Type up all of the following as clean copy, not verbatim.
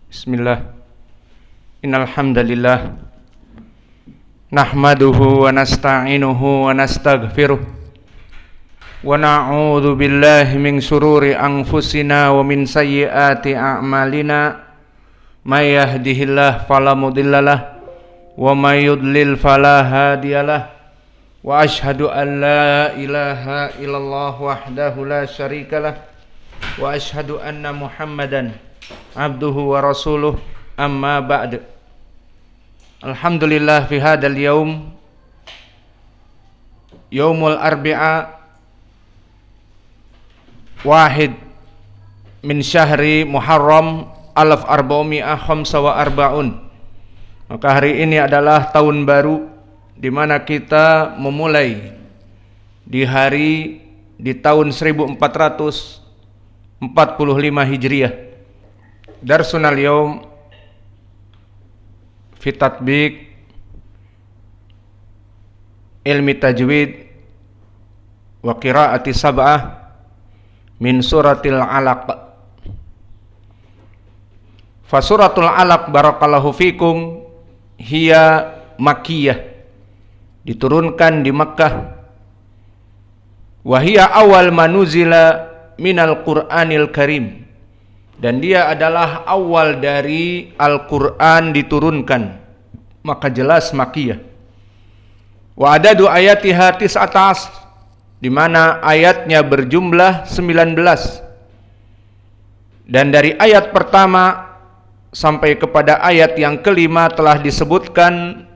Bismillah. Innal hamdalillah nahmaduhu wa nasta'inuhu wa nastaghfiruh wa na'udzu billahi min shururi anfusina wa min sayyiati a'malina may yahdihillahu fala mudhillalah wa may yudlil fala hadiyalah wa ashhadu an la ilaha illallah wahdahu la syarikalah wa ashhadu anna Muhammadan abduhu wa rasuluh amma ba'd. Alhamdulillah fi hadzal yaum yaumul arbi'a wahid min syahri Muharram 1445. Maka hari ini adalah tahun baru di mana kita memulai di tahun 1445 Hijriah. Darsunal yaum fi tatbiq ilmi tajwid wa qiraati sab'ah min suratil alaq. Fa suratul alaq barakallahu fikum hiya makkiyah, diturunkan di Makkah. Wa hiya awal manuzila minal Qur'anil Karim, dan dia adalah awal dari Al-Quran diturunkan, maka jelas Makkiyah. Wa adadu ayatiha tis'atas, di mana ayatnya berjumlah 19, dan dari ayat pertama sampai kepada ayat yang kelima telah disebutkan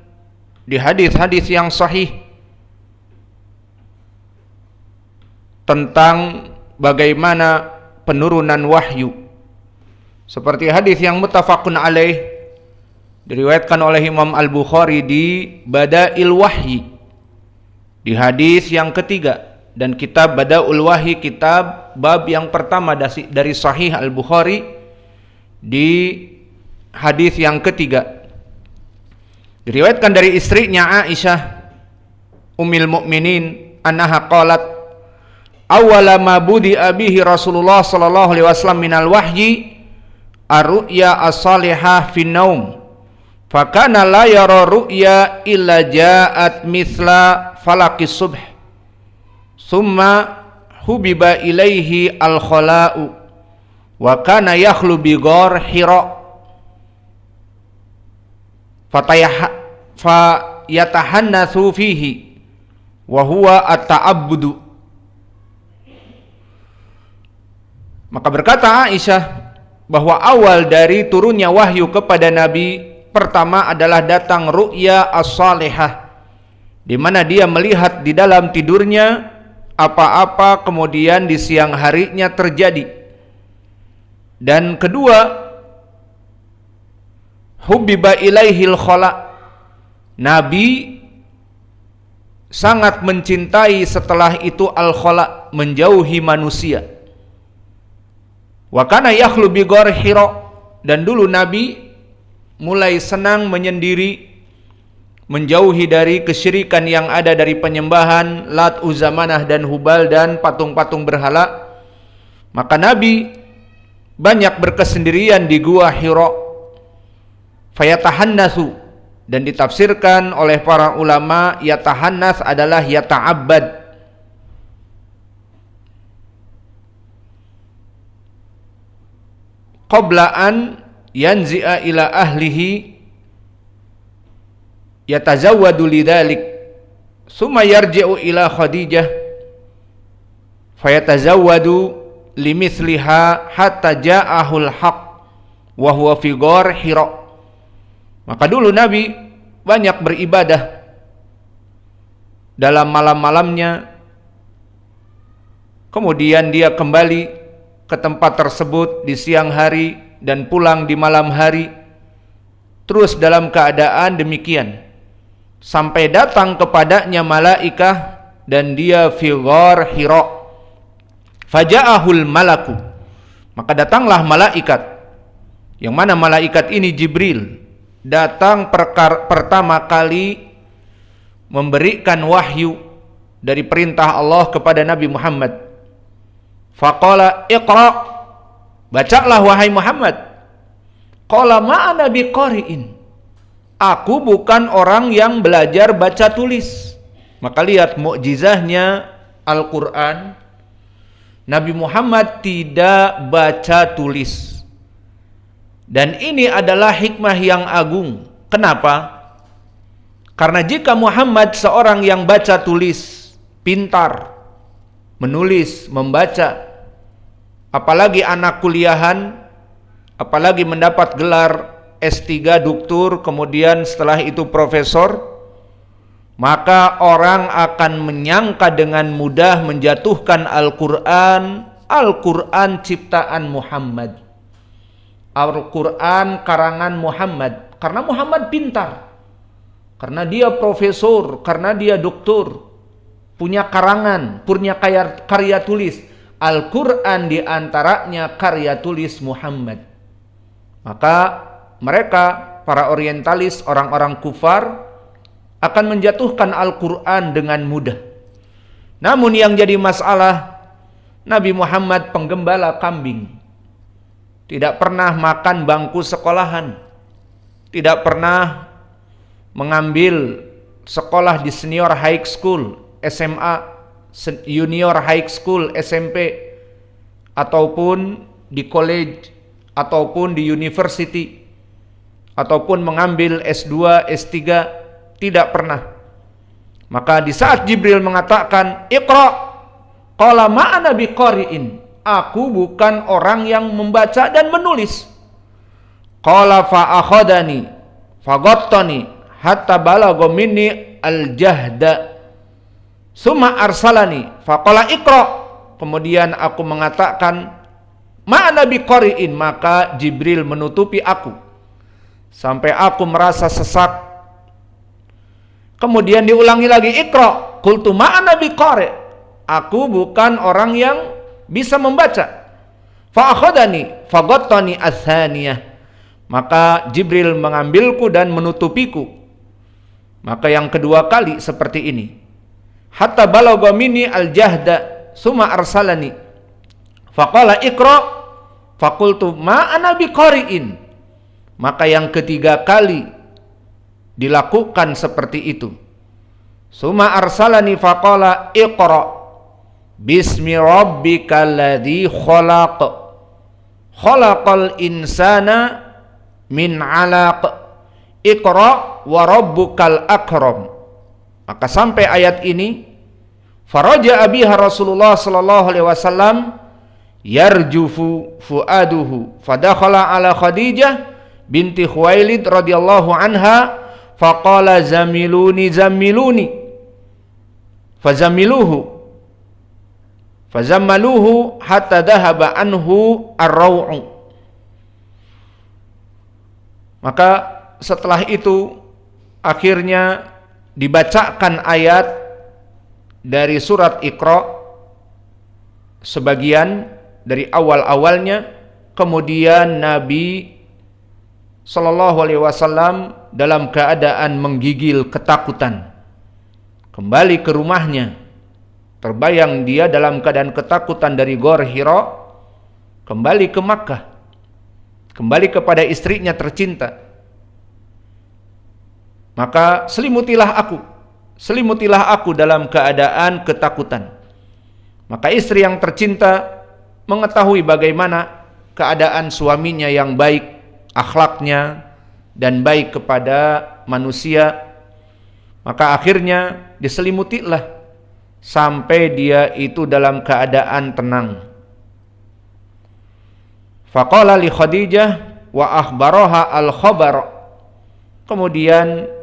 di hadis-hadis yang sahih tentang bagaimana penurunan wahyu. Seperti hadis yang muttafaqun alaih diriwayatkan oleh Imam Al-Bukhari di Badail Wahyi, di hadis yang ketiga, dan kitab Badaul Wahyi kitab bab yang pertama dari Sahih Al-Bukhari di hadis yang ketiga. Diriwayatkan dari istrinya Aisyah Ummul Mukminin annaha qalat awwala ma budi'a bihi Rasulullah sallallahu alaihi wasallam minal wahyi ar-ru'ya as-salihah fi naum, fakana la yara ru'ya illa ja'at mithla falaqis subh, summa hubiba ilaihi al-khala'u wa kana yakhlu bi ghar Hira fayatahannathu fihi wa huwa at-ta'abbudu. Maka berkata Aisyah bahwa awal dari turunnya wahyu kepada Nabi pertama adalah datang ru'ya as-salihah, di mana dia melihat di dalam tidurnya apa-apa kemudian di siang harinya terjadi. Dan kedua, hubbiba ilaihil khala, Nabi sangat mencintai setelah itu al-khala, menjauhi manusia. Wa kana yakhlu bi ghar Hira, dan dulu Nabi mulai senang menyendiri, menjauhi dari kesyirikan yang ada dari penyembahan Lat, Uzza, Manah dan Hubal dan patung-patung berhala. Maka Nabi banyak berkesendirian di gua Hira. Fayatahannatsu, dan ditafsirkan oleh para ulama yatahannats adalah yata'abbad, qabla an yanzi'a ila ahlihi yatazawwadu lidzalik, summa yarji'u ila Khadijah fayatazawwadu limithliha hatta ja'ahul haqq wa huwa fi ghar Hira. Maka dulu Nabi banyak beribadah dalam malam-malamnya, kemudian dia kembali ke tempat tersebut di siang hari dan pulang di malam hari, terus dalam keadaan demikian sampai datang kepadanya malaikah dan dia fi ghar Hira. Faja'ahul malaku, maka datanglah malaikat, yang mana malaikat ini Jibril, datang pertama kali memberikan wahyu dari perintah Allah kepada Nabi Muhammad. Faqala iqra, bacalah wahai Muhammad. Qala ma ana biqari'in. Aku bukan orang yang belajar baca tulis. Maka lihat mukjizahnya Al-Quran. Nabi Muhammad tidak baca tulis. Dan ini adalah hikmah yang agung. Kenapa? Karena jika Muhammad seorang yang baca tulis, pintar, menulis, membaca, apalagi anak kuliahan, apalagi mendapat gelar S3 doktor, kemudian setelah itu profesor, maka orang akan menyangka dengan mudah menjatuhkan Al-Quran ciptaan Muhammad, Al-Quran karangan Muhammad, karena Muhammad pintar, karena dia profesor, karena dia doktor, punya karangan, punya karya tulis. Al-Quran diantaranya karya tulis Muhammad. Maka mereka, para orientalis, orang-orang kufar, akan menjatuhkan Al-Quran dengan mudah. Namun yang jadi masalah, Nabi Muhammad penggembala kambing, tidak pernah makan bangku sekolahan, tidak pernah mengambil sekolah di senior high school, SMA, junior high school, SMP, ataupun di college, ataupun di university, ataupun mengambil S2, S3, tidak pernah. Maka di saat Jibril mengatakan Iqra, qala ma ana biqari'in, aku bukan orang yang membaca dan menulis. Qala fa akhadani faghattani hatta balagha minni al-jahda summa arsalani faqala Iqra, kemudian aku mengatakan ma ana biqari'in, maka Jibril menutupi aku sampai aku merasa sesak. Kemudian diulangi lagi Iqra, qultu ma ana biqari', aku bukan orang yang bisa membaca. Fa akhadani faghattani ats-tsaniyah, maka Jibril mengambilku dan menutupiku. Maka yang kedua kali seperti ini. Hatta balagha minni al-jahda summa arsalani faqala Iqra faqultu ma ana biqari'in, maka yang ketiga kali dilakukan seperti itu. Summa arsalani faqala Iqra bismi rabbikal ladzi khalaq khalaqal insana min 'alaq Iqra wa rabbukal akram. Maka sampai ayat ini, faraja biha Rasulullah sallallahu alaihi wasallam yarjufu fuaduhu fadakhala ala Khadijah binti Khuwailid radhiyallahu anha faqala zamiluni zamiluni fazammaluhu hatta dhahaba anhu ar-raw'u. Maka setelah itu akhirnya dibacakan ayat dari surat Iqra sebagian dari awal-awalnya, kemudian Nabi Sallallahu Alaihi Wasallam dalam keadaan menggigil ketakutan kembali ke rumahnya. Terbayang dia dalam keadaan ketakutan dari Gor Hira, kembali ke Makkah, kembali kepada istrinya tercinta. Maka selimutilah aku dalam keadaan ketakutan. Maka istri yang tercinta mengetahui bagaimana keadaan suaminya yang baik akhlaknya dan baik kepada manusia, maka akhirnya diselimutilah sampai dia itu dalam keadaan tenang. Faqala li Khadijah wa akhbaraha al-khabar, kemudian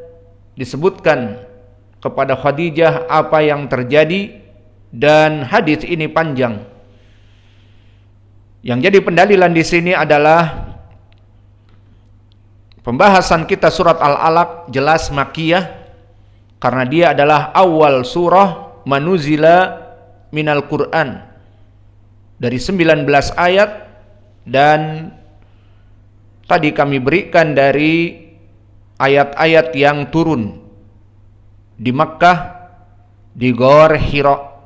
disebutkan kepada Khadijah apa yang terjadi, dan hadis ini panjang. Yang jadi pendalilan di sini adalah pembahasan kita surat Al-Alaq jelas Makkiyah, karena dia adalah awal surah manuzila minal Quran, dari 19 ayat, dan tadi kami berikan dari ayat-ayat yang turun di Makkah, di Gor Hira.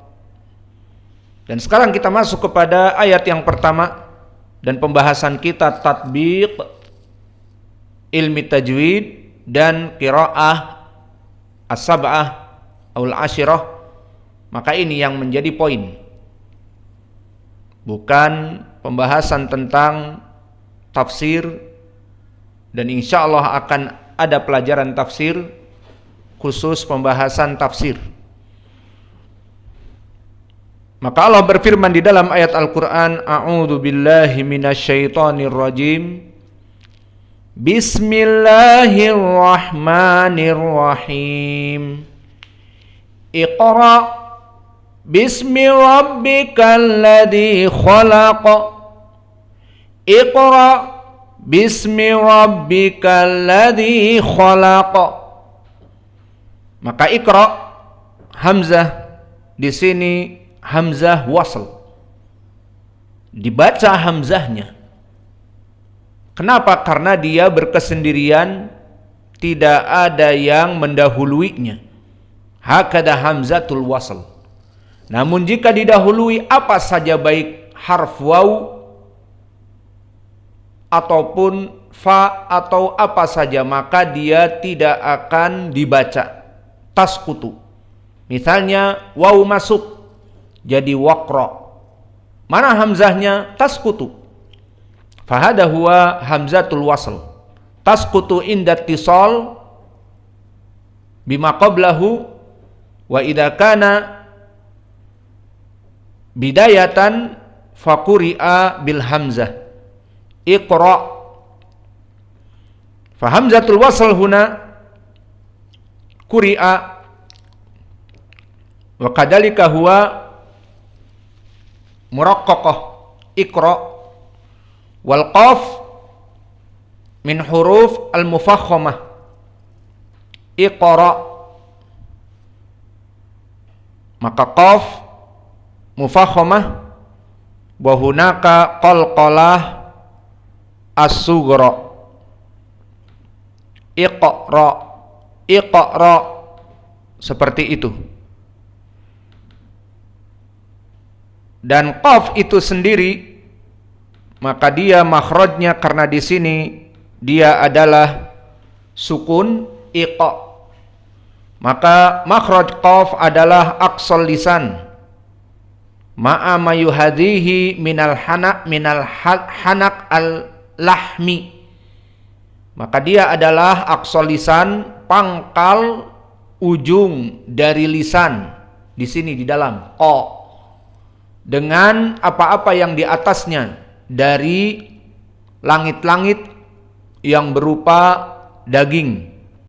Dan sekarang kita masuk kepada ayat yang pertama, dan pembahasan kita tatbiq ilmi tajwid dan qiraah as-sab'ah aul asyirah, maka ini yang menjadi poin, bukan pembahasan tentang tafsir. Dan insya Allah akan ada pelajaran tafsir khusus pembahasan tafsir. Maka Allah berfirman di dalam ayat Al-Quran, A'udzu billahi minasyaitonir rajim, Bismillahirrahmanirrahim. Iqra bismi rabbikal ladzi khalaq. Iqra bismi rabbikal ladzi khalaq. Maka Iqra, hamzah di sini hamzah wasl, dibaca hamzahnya. Kenapa? Karena dia berkesendirian, tidak ada yang mendahuluinya. Hakada hamzatul wasl. Namun jika didahului apa saja, baik harf waw ataupun fa atau apa saja, maka dia tidak akan dibaca. Tasqutu. Misalnya waw masuk jadi waqra. Mana hamzahnya? Tasqutu. Fahada huwa hamzatul wasl. Tasqutu inda ittisal bima qablahu, wa idza kana bidayatan faquri'a bil hamzah. Iqra. Fa hamzatul wasl huna quri'a wa kadzalika huwa muraqqaqah. Iqra wal qaf min huruf al mufakhamah. Iqra. Maka qaf mufakhamah wa hunaka qalqalah as-sughra. Iqra, iqra, seperti itu. Dan qaf itu sendiri, maka dia makhrajnya, karena di sini dia adalah sukun iqa, maka makhraj qaf adalah aqsal lisan ma'a ma yuhadhihi minal hanak al lahmi. Maka dia adalah aqsal lisan, pangkal ujung dari lisan di sini di dalam qa, dengan apa-apa yang di atasnya dari langit-langit yang berupa daging.